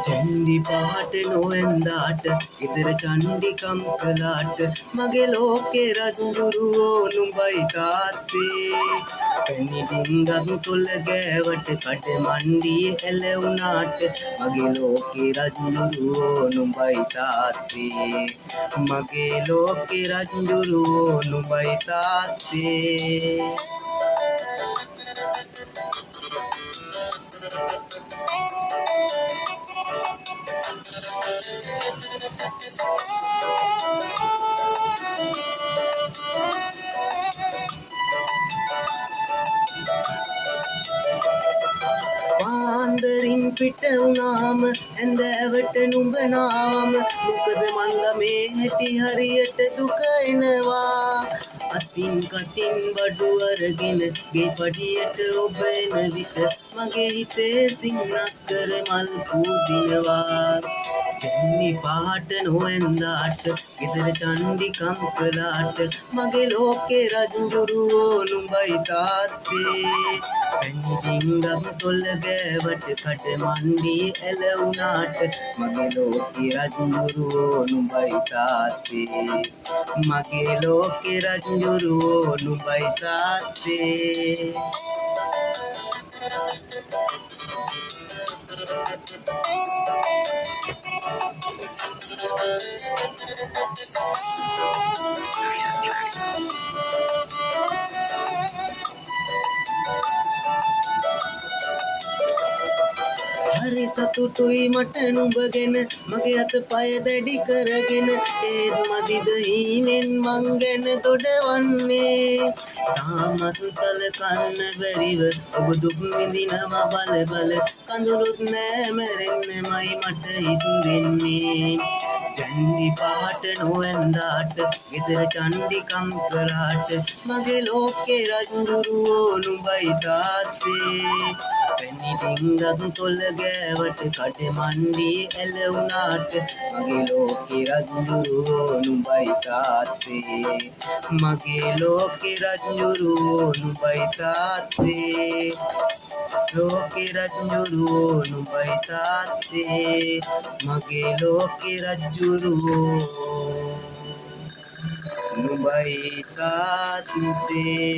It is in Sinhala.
चंडी पाट නොවැන්දාට ගෙදර චණ්ඩිකම් කළාට මගේ ලෝකේ රජුරුවෝ නුඹයි තාත්තේ පැණි ඩිංගක් තොල ගෑවට කඩ මණ්ඩියේ ඇලවුණාට මගේ ලෝකේ රජුරුවෝ නුඹයි තාත්තේ මගේ ලෝකේ රජුරුවෝ නුඹයි තාත්තේ පාන්දරින් පිට වුණාම ඇඳෑවට නුඹ නාවම මොකද මන්ද මේ හැටි හරියට දුක එනවා අතින් කටින් බඩු අරගෙන ගේ පඩියට ඔබ එන විට මගේ හිතේ සින්නක් කර මල් පූදිනවා පැණි පාට නොවැන්දාට ගෙදර චණ්ඩිකම් කළාට මගේ ලෝකේ රජුරුවෝ නුඹයි තාත්තේ පැණි ඩිංගක් තොල ගෑවට කඩ මණ්ඩියේ ඇලවුණාට මගේ ලෝකේ රජුරුවෝ නුඹයි තාත්තේ මගේ ලෝකේ රජුරුවෝ නුඹයි තාත්තේ හරි සතුටුයි මට නුඹ ගැන මගේ අත පය දැඩි කරගෙන ඒත් මදිද හීනෙන් මං ගැන දොඩවන්නේ තාමත් සලකන්න බැරිව ඔබ දුක් විඳිනවා බල බල කඳුළුත් නෑ මැරෙන්නමයි මට හිතුවෙන්නේ චන්දි පාට නොවැන්දාට ගෙදර චණ්ඩිකම් කරාට මගේ ලෝකේ රජුරුවෝ නුඹයි තාත්තේ පැණි ඩිංගක් තොල ගෑවට කඩ මණ්ඩියේ ඇලවුණාට මගේ ලෝකේ රජුරුවෝ නුඹයි තාත්තේ මගේ ලෝකේ රජුරුවෝ නුඹයි තාත්තේ ලෝකේ රජුරුවෝ නුඹයි තාත්තේ මගේ ලෝකේ රජුරුවෝ නුඹයි තාත්තේ